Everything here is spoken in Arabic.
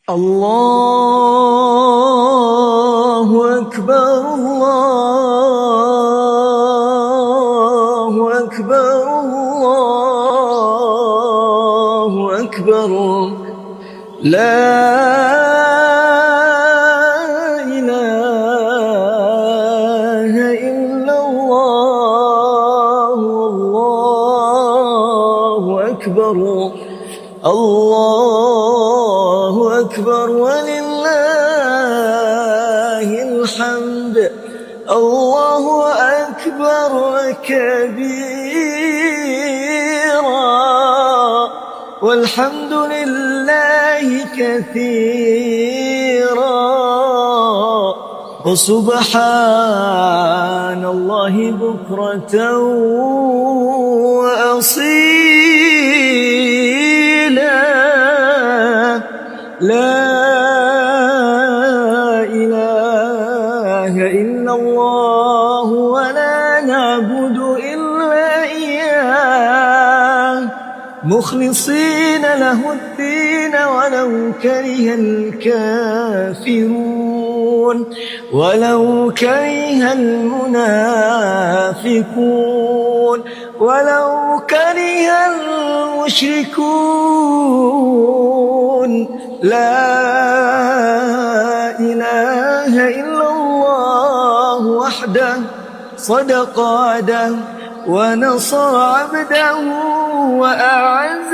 الله أكبر الله أكبر الله أكبر لا إله إلا الله الله أكبر الله أكبر ولله الحمد الله أكبر كبيرا والحمد لله كثيرا وسبحان الله بكرة وأصيلا لا إله إلا الله ولا نعبد إلا إياه مخلصين له الدين ولو كره الكافرون ولو كره المنافقون ولو كره المشركون لا إله إلا الله وحده صدق وعده ونصر عبده وأعز